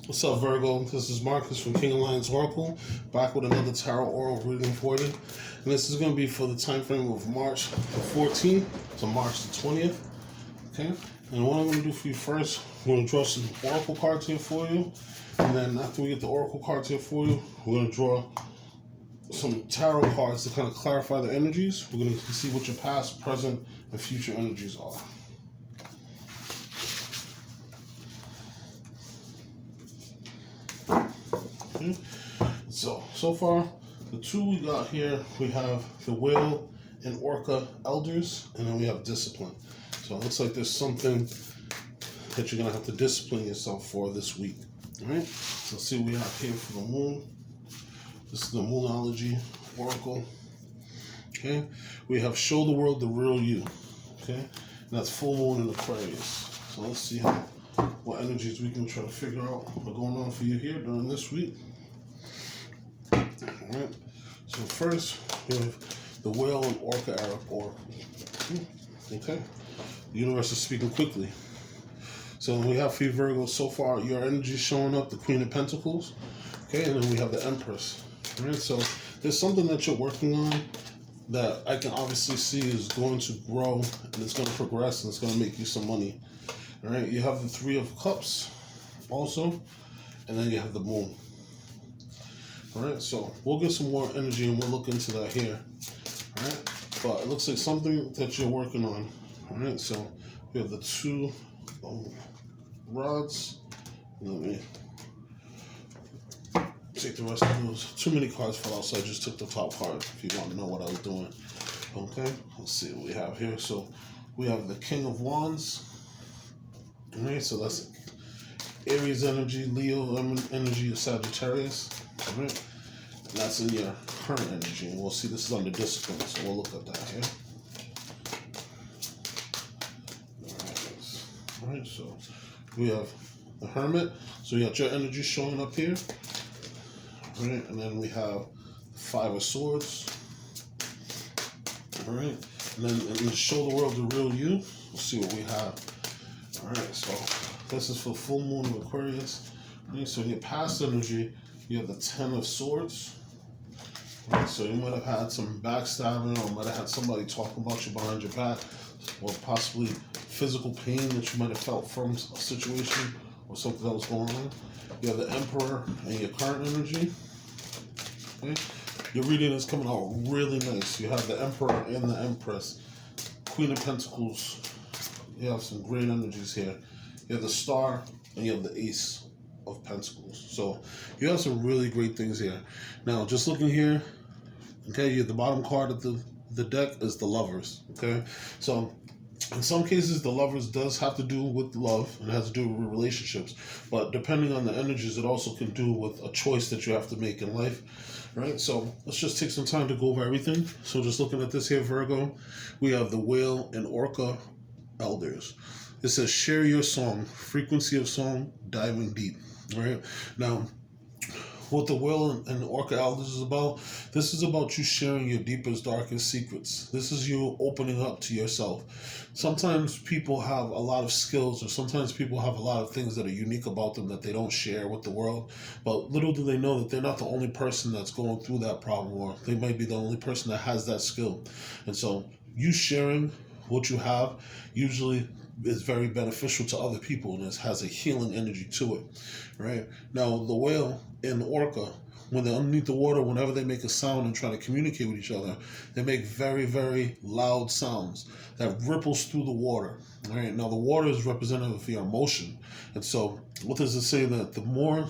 What's up, Virgo? This is Marcus from King Alliance Oracle, back with another Tao Oracle reading for you. And this is going to be for the time frame of March the 14th to March the 20th. Okay? And what I'm going to do for you first, we're going to draw some Oracle cards here for you. And then after we get the Oracle cards here for you, we're going to draw some tarot cards to kind of clarify the energies. We're going to see what your past, present, and future energies are. Okay. So far, the two we got here, we have the Whale and Orca Elders, and then we have Discipline. So it looks like there's something that you're going to have to discipline yourself for this week. Alright, so let's see what we have here for the Moon. This is the Moonology Oracle. Okay, we have Show the World the Real You. Okay, and that's full moon in Aquarius. So let's see what energies we can try to figure out what are going on for you here during this week. Alright, so first we have the Whale and Orca Oracle. Okay, the universe is speaking quickly. So we have for you, Virgo, so far your energy showing up, the Queen of Pentacles. Okay, and then we have the Empress. Alright, so there's something that you're working on that I can obviously see is going to grow and it's going to progress and it's going to make you some money. Alright, you have the Three of Cups also, and then you have the Moon. Alright, so we'll get some more energy and we'll look into that here. Alright, but it looks like something that you're working on. Alright, so we have the two rods. Let me take the rest of those. Too many cards fell out, so I just took the top card if you want to know what I was doing. Okay, let's see what we have here. So we have the King of Wands. Alright, so that's Aries energy, Leo energy, Sagittarius. Alright, and that's in your current energy. And we'll see this is under discipline, so we'll look at that here. Alright, so we have the Hermit. So you got your energy showing up here. Alright, and then we have the Five of Swords. Alright, and then Show the World the Real You. We'll see what we have. Alright, so this is for full moon of Aquarius. Alright, so in your past energy, you have the Ten of Swords. Alright, so you might have had some backstabbing or might have had somebody talking about you behind your back, or possibly physical pain that you might have felt from a situation or something that was going on. You have the Emperor and your current energy. Okay. Your reading is coming out really nice. You have the Emperor and the Empress. Queen of Pentacles. You have some great energies here. You have the Star and you have the Ace of Pentacles. So you have some really great things here. Now, just looking here, okay, you have the bottom card of the deck is the Lovers. Okay, so in some cases, the Lovers does have to do with love and it has to do with relationships. But depending on the energies, it also can do with a choice that you have to make in life, right? So let's just take some time to go over everything. So just looking at this here, Virgo, we have the Whale and Orca Elders. It says, share your song, frequency of song, diving deep, right? Now, what the Whale and the Orca Elders is about, this is about you sharing your deepest, darkest secrets. This is you opening up to yourself. Sometimes people have a lot of skills, or sometimes people have a lot of things that are unique about them that they don't share with the world. But little do they know that they're not the only person that's going through that problem, or they might be the only person that has that skill. And so you sharing what you have usually is very beneficial to other people, and it has a healing energy to it, right? Now, the Whale and the Orca, when they're underneath the water, whenever they make a sound and try to communicate with each other, they make very, very loud sounds that ripples through the water, right? Now, the water is representative of your emotion, and so what does it say? That the more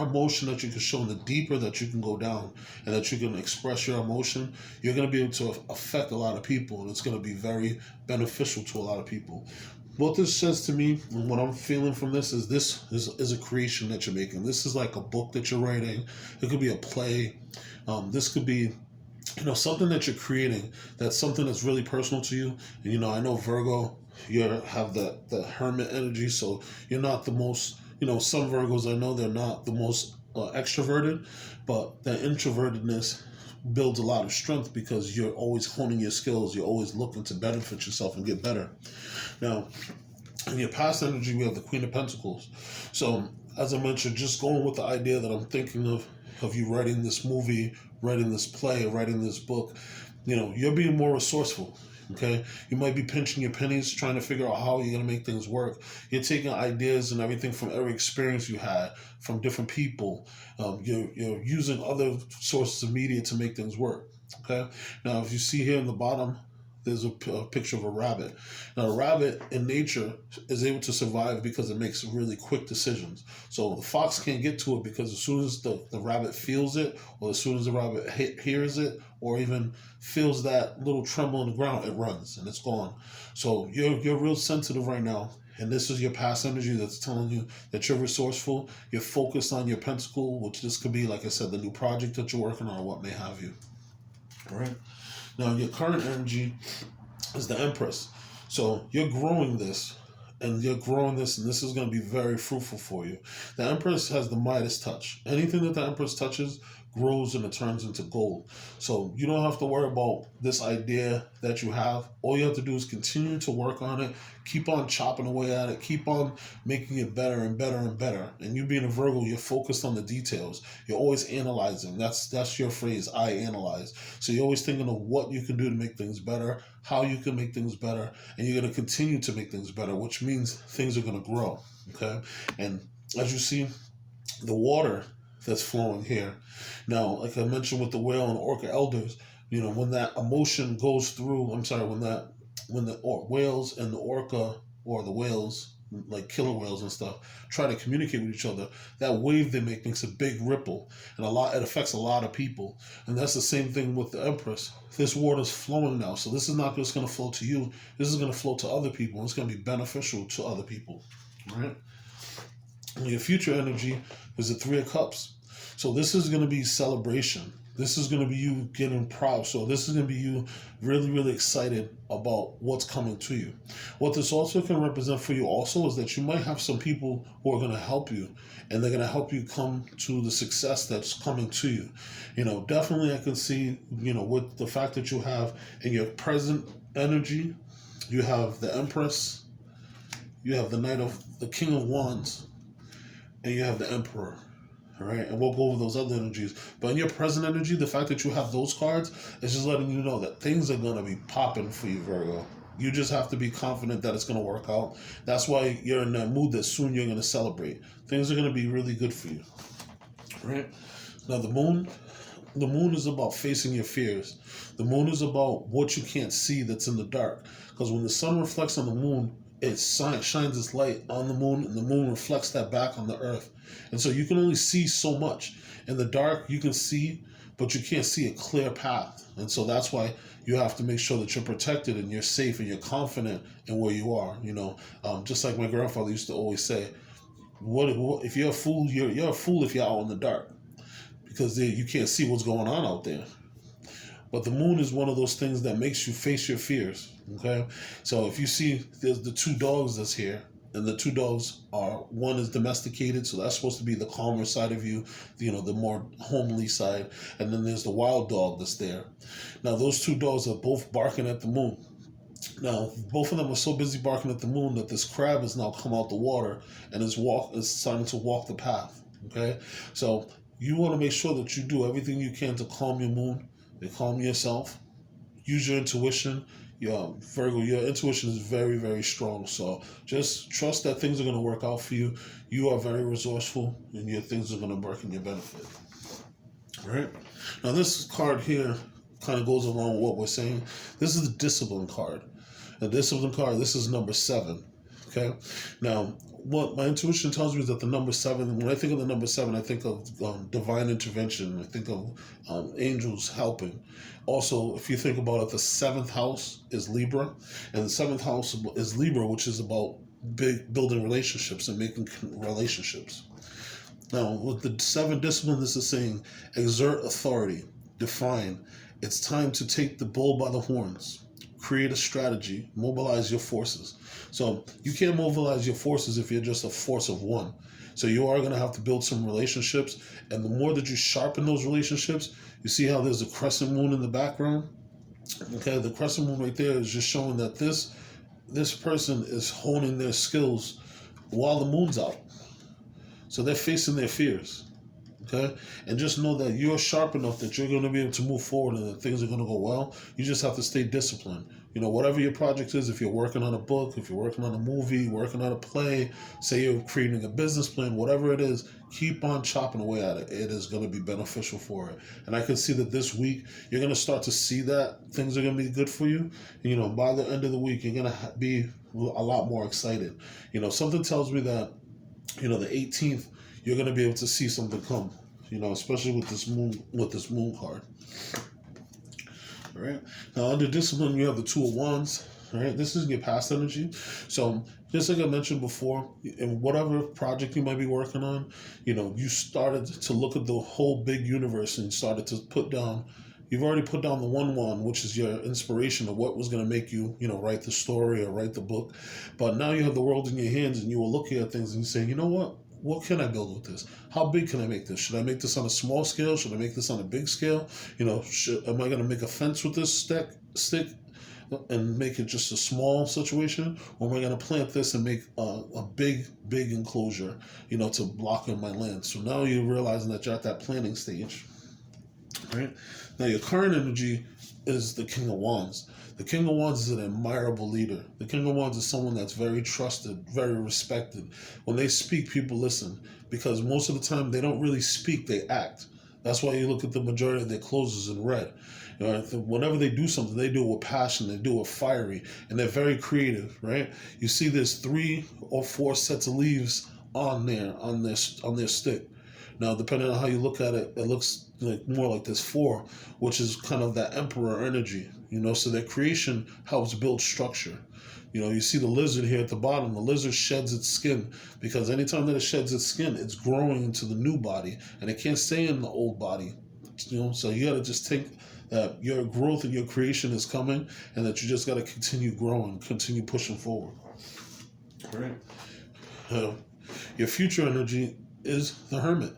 emotion that you can show, and the deeper that you can go down and that you can express your emotion, you're going to be able to affect a lot of people, and it's going to be very beneficial to a lot of people. What this says to me, and what I'm feeling from this is a creation that you're making. This is like a book that you're writing. It could be a play. This could be, something that you're creating. That's something that's really personal to you. And, I know Virgo, you have the hermit energy, so you're not the most, some Virgos, I know they're not the most extroverted, but that introvertedness builds a lot of strength because you're always honing your skills. You're always looking to benefit yourself and get better. Now, in your past energy, we have the Queen of Pentacles. So as I mentioned, just going with the idea that I'm thinking of you writing this movie, writing this play, writing this book, you're being more resourceful. Okay, you might be pinching your pennies, trying to figure out how you're gonna make things work. You're taking ideas and everything from every experience you had, from different people. You're using other sources of media to make things work. Okay, now if you see here in the bottom, there's a picture of a rabbit. Now, a rabbit in nature is able to survive because it makes really quick decisions. So the fox can't get to it because as soon as the rabbit feels it, or as soon as the rabbit hears it, or even feels that little tremble in the ground, it runs and it's gone. So you're real sensitive right now. And this is your past energy that's telling you that you're resourceful, you're focused on your pentacle, which this could be, like I said, the new project that you're working on or what may have you. All right? Now, your current energy is the Empress. So you're growing this, and this is going to be very fruitful for you. The Empress has the Midas touch. Anything that the Empress touches grows and it turns into gold. So you don't have to worry about this idea that you have. All you have to do is continue to work on it, keep on chopping away at it, keep on making it better and better and better. And you being a Virgo, you're focused on the details. You're always analyzing. That's your phrase, I analyze. So you're always thinking of what you can do to make things better, how you can make things better, and you're going to continue to make things better, which means things are going to grow. Okay? And as you see, the water that's flowing here. Now, like I mentioned with the whale and orca elders, when that emotion goes through, when the whales and the orca, or the whales, like killer whales and stuff, try to communicate with each other, that wave they make makes a big ripple, and it affects a lot of people. And that's the same thing with the Empress. This water's flowing now, so this is not just going to flow to you, this is going to flow to other people, and it's going to be beneficial to other people. All right? Your future energy is the Three of Cups. So this is going to be celebration. This is going to be you getting proud. So this is going to be you really, really excited about what's coming to you. What this also can represent for you also is that you might have some people who are going to help you, and they're going to help you come to the success that's coming to you. Definitely I can see, with the fact that you have in your present energy, you have the Empress, you have the King of Wands, and you have the Emperor. All right, and we'll go over those other energies. But in your present energy, the fact that you have those cards is just letting you know that things are going to be popping for you, Virgo. You just have to be confident that it's going to work out. That's why you're in that mood that soon you're going to celebrate. Things are going to be really good for you. All right? Now, the moon is about facing your fears. The moon is about what you can't see that's in the dark. Because when the sun reflects on the moon, it shines its light on the moon, and the moon reflects that back on the earth. And so you can only see so much. In the dark, you can see, but you can't see a clear path. And so that's why you have to make sure that you're protected and you're safe and you're confident in where you are. Just like my grandfather used to always say, what if you're a fool, you're a fool if you're out in the dark, because you can't see what's going on out there. But the moon is one of those things that makes you face your fears, okay? So if you see there's the two dogs that's here, and the two dogs one is domesticated, so that's supposed to be the calmer side of you, the more homely side, and then there's the wild dog that's there. Now, those two dogs are both barking at the moon. Now, both of them are so busy barking at the moon that this crab has now come out the water and is starting to walk the path, okay? So you want to make sure that you do everything you can to calm your moon, to calm yourself. Use your intuition. Virgo, your intuition is very, very strong. So just trust that things are going to work out for you. You are very resourceful, and your things are going to work in your benefit. All right? Now, this card here kind of goes along with what we're saying. This is the Discipline card. The Discipline card, this is number 7. Okay? Now, what my intuition tells me is that the number 7, when I think of the number 7, I think of divine intervention. I think of angels helping. Also, if you think about it, the 7th house is Libra, and the 7th house is Libra, which is about building relationships and making relationships. Now, with the 7 discipline, this is saying exert authority, define. It's time to take the bull by the horns. Create a strategy, mobilize your forces. So you can't mobilize your forces if you're just a force of one. So you are going to have to build some relationships, and the more that you sharpen those relationships, you see how there's a crescent moon in the background? Okay, the crescent moon right there is just showing that this person is honing their skills while the moon's out. So they're facing their fears. Okay? And just know that you're sharp enough that you're going to be able to move forward and that things are going to go well. You just have to stay disciplined. You know, whatever your project is, if you're working on a book, if you're working on a movie, working on a play, say you're creating a business plan, whatever it is, keep on chopping away at it. It is going to be beneficial for it. And I can see that this week, you're going to start to see that things are going to be good for you. You know, by the end of the week, you're going to be a lot more excited. You know, something tells me that, you know, the 18th, you're going to be able to see something come, you know, especially with this moon card. All right. Now, under discipline, you have the Two of Wands. All right. This is your past energy. So, just like I mentioned before, in whatever project you might be working on, you know, you started to look at the whole big universe and started to put down. You've already put down the one wand, which is your inspiration of what was going to make you, you know, write the story or write the book. But now you have the world in your hands and you will look at things and say, you know what? What can I build with this? How big can I make this? Should I make this on a small scale? Should I make this on a big scale? You know, am I going to make a fence with this stick and make it just a small situation? Or am I going to plant this and make a big enclosure, you know, to block in my land? So now you're realizing that you're at that planning stage, right? Now your current energy is the King of Wands. The King of Wands is an admirable leader. The King of Wands is someone that's very trusted, very respected. When they speak, people listen because most of the time they don't really speak, they act. That's why you look at the majority of their closes in red. You know, whenever they do something, they do it with passion, they do it fiery, and they're very creative, right? You see there's 3 or 4 sets of leaves on their stick. Now, depending on how you look at it, it looks like more like this 4, which is kind of that emperor energy, you know, so their creation helps build structure. You know, you see the lizard here at the bottom. The lizard sheds its skin because anytime that it sheds its skin, it's growing into the new body and it can't stay in the old body. You know, so you got to just think that your growth and your creation is coming and that you just got to continue growing, continue pushing forward. All right. Your future energy is the Hermit.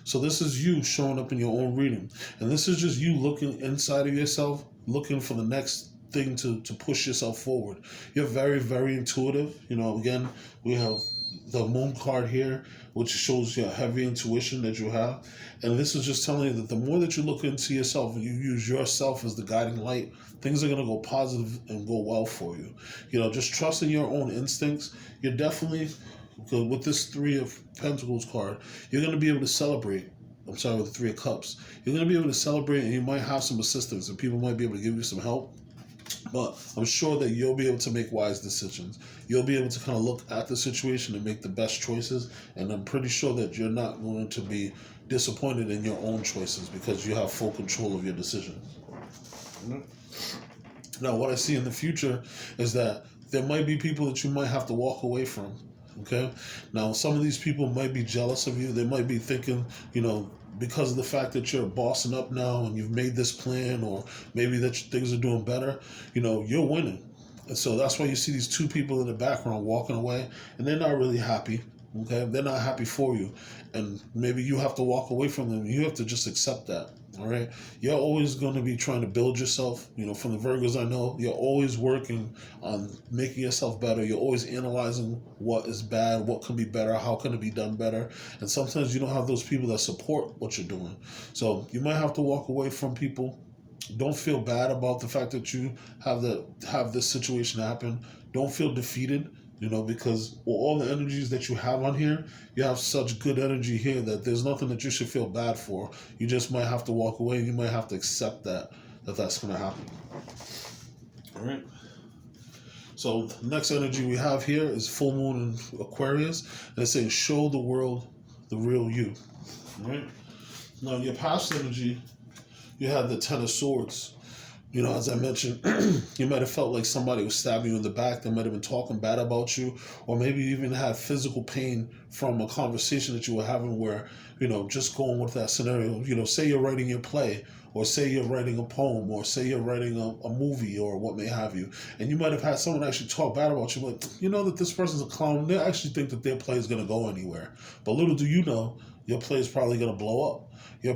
So this is you showing up in your own reading. And this is just you looking inside of yourself, looking for the next thing to push yourself forward. You're very, very intuitive. You know, again, we have the moon card here, which shows your heavy intuition that you have. And this is just telling you that the more that you look into yourself and you use yourself as the guiding light, things are going to go positive and go well for you. You know, just trusting your own instincts. You're definitely... because with this 3 of Pentacles card, you're going to be able to celebrate. With the 3 of Cups. You're going to be able to celebrate and you might have some assistance and people might be able to give you some help. But I'm sure that you'll be able to make wise decisions. You'll be able to kind of look at the situation and make the best choices. And I'm pretty sure that you're not going to be disappointed in your own choices because you have full control of your decisions. Now, what I see in the future is that there might be people that you might have to walk away from. Okay. Now, some of these people might be jealous of you. They might be thinking, you know, because of the fact that you're bossing up now and you've made this plan, or maybe that things are doing better, you know, you're winning. And so that's why you see these 2 people in the background walking away and they're not really happy. Okay. They're not happy for you. And maybe you have to walk away from them. You have to just accept that. All right. You're always going to be trying to build yourself. You know, from the Virgos I know, you're always working on making yourself better. You're always analyzing what is bad, what can be better, how can it be done better. And sometimes you don't have those people that support what you're doing. So you might have to walk away from people. Don't feel bad about the fact that you have this situation happen. Don't feel defeated. You know, because with all the energies that you have on here, you have such good energy here that there's nothing that you should feel bad for. You just might have to walk away and you might have to accept that's going to happen. All right. So the next energy we have here is full moon in Aquarius. And it's saying, show the world the real you. All right. Now, your past energy, you had the 10 of Swords. You know, as I mentioned, you might have felt like somebody was stabbing you in the back. They might have been talking bad about you. Or maybe you even had physical pain from a conversation that you were having where, you know, just going with that scenario. You know, say you're writing your play, or say you're writing a poem, or say you're writing a movie, or what may have you. And you might have had someone actually talk bad about you. Like, you know that this person's a clown. They actually think that their play is going to go anywhere. But little do you know, your play is probably going to blow up. Your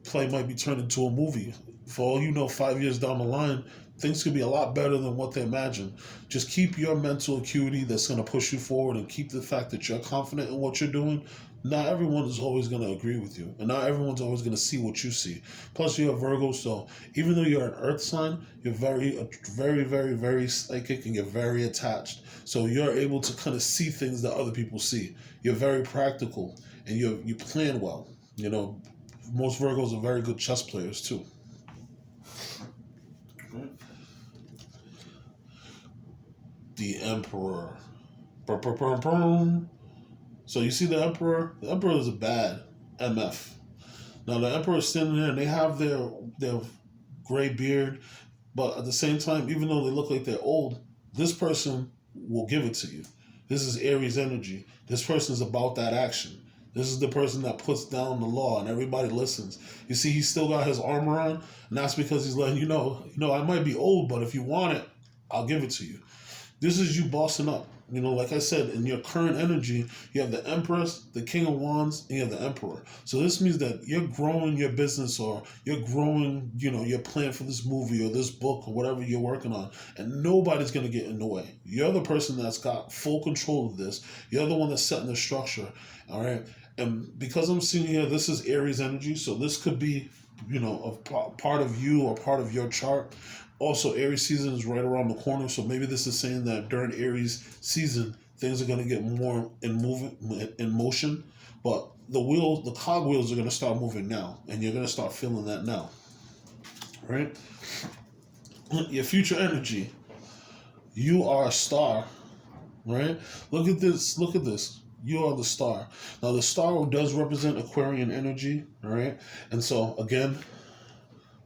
play might be turned into a movie. For all you know, 5 years down the line, things could be a lot better than what they imagine. Just keep your mental acuity that's going to push you forward, and keep the fact that you're confident in what you're doing. not everyone is always going to agree with you, and not everyone's always going to see what you see. Plus, you're a Virgo, so even though you're an Earth sign, you're very psychic, and you're very attached. So you're able to kind of see things that other people see. You're very practical, and you plan well. You know, most Virgos are very good chess players too. The Emperor. So you see the Emperor? The Emperor is a bad MF. Now the Emperor is standing there and they have their gray beard, but at the same time, even though they look like they're old, this person will give it to you. This is Aries energy. This person is about that action. This is the person that puts down the law and everybody listens. You see, he's still got his armor on, and that's because he's letting you know, I might be old, but if you want it, I'll give it to you. This is you bossing up. You know, like I said, in your current energy, you have the Empress, the King of Wands, and you have the Emperor. So this means that you're growing your business, or you're growing, your plan for this movie or this book or whatever you're working on, and nobody's going to get in the way. You're the person that's got full control of this. You're the one that's setting the structure, all right? And because I'm seeing here, this is Aries energy, so this could be, a part of you or part of your chart. Also, Aries season is right around the corner, so maybe this is saying that during Aries season, things are going to get more in motion, but the cogwheels are going to start moving now, and you're going to start feeling that now, right? Your future energy, you are a star, right? Look at this. You are the star. Now, the star does represent Aquarian energy, all right? And so, again,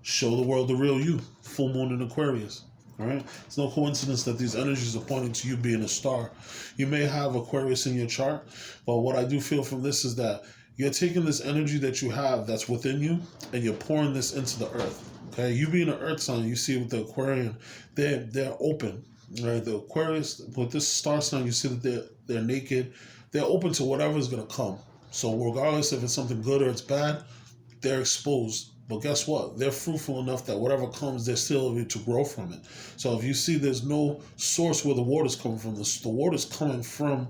show the world the real you. Full moon in Aquarius. All right? It's no coincidence that these energies are pointing to you being a star. You may have Aquarius in your chart, but what I do feel from this is that you're taking this energy that you have that's within you, and you're pouring this into the earth. Okay? You being an earth sign, you see with the Aquarian, they're open. Right? The Aquarius, with this star sign, you see that they're naked. They're open to whatever's going to come. So regardless if it's something good or it's bad, they're exposed. But guess what? They're fruitful enough that whatever comes, they're still able to grow from it. So if you see there's no source where the water's coming from, the water's coming from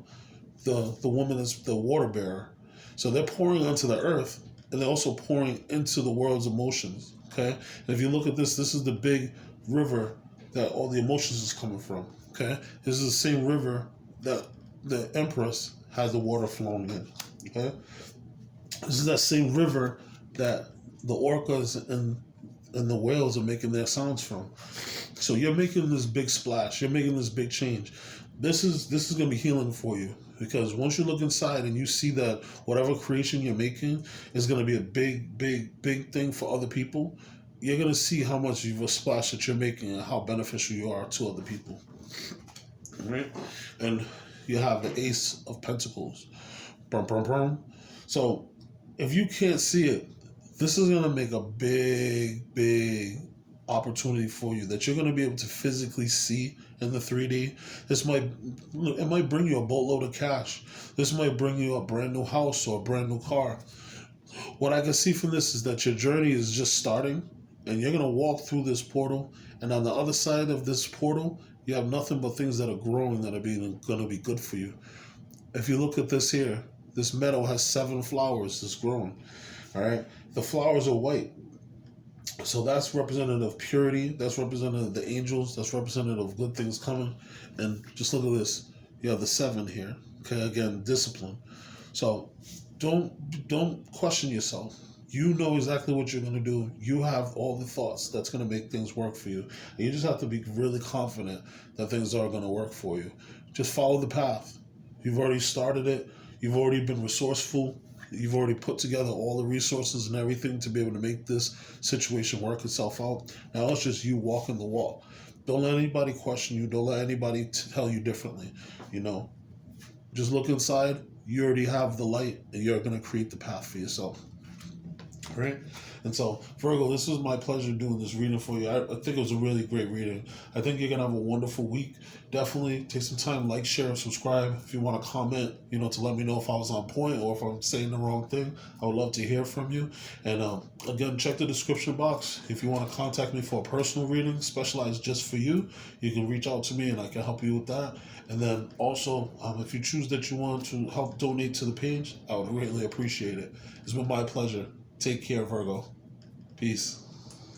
the woman that's the water bearer. So they're pouring onto the earth, and they're also pouring into the world's emotions. Okay? And if you look at this is the big river that all the emotions is coming from. Okay? This is the same river that the Empress has the water flowing in. Okay? This is that same river that the orcas and the whales are making their sounds from. So you're making this big splash. You're making this big change. This is going to be healing for you, because once you look inside and you see that whatever creation you're making is going to be a big thing for other people, you're going to see how much of a splash that you're making and how beneficial you are to other people. All right? And you have the Ace of Pentacles. So if you can't see it, this is going to make a big opportunity for you that you're going to be able to physically see in the 3D. It might bring you a boatload of cash. This might bring you a brand new house or a brand new car. What I can see from this is that your journey is just starting, and you're going to walk through this portal, and on the other side of this portal, you have nothing but things that are growing that are going to be good for you. If you look at this here, this meadow has 7 flowers that's growing. All right, the flowers are white, so that's representative of purity. That's representative of the angels. That's representative of good things coming. And just look at this. You have the 7 here. Okay, again, discipline. So don't question yourself. You know exactly what you're going to do. You have all the thoughts that's going to make things work for you. And you just have to be really confident that things are going to work for you. Just follow the path. You've already started it. You've already been resourceful. You've already put together all the resources and everything to be able to make this situation work itself out. Now it's just you walking the walk. Don't let anybody question you. Don't let anybody tell you differently. Just look inside. You already have the light, and you're going to create the path for yourself. Right? And so, Virgo, this was my pleasure doing this reading for you. I think it was a really great reading. I think you're going to have a wonderful week. Definitely take some time, like, share, and subscribe. If you want to comment, to let me know if I was on point or if I'm saying the wrong thing, I would love to hear from you. And again, check the description box. If you want to contact me for a personal reading, specialized just for you, you can reach out to me and I can help you with that. And then also, if you choose that you want to help donate to the page, I would greatly appreciate it. It's been my pleasure. Take care, Virgo. Peace.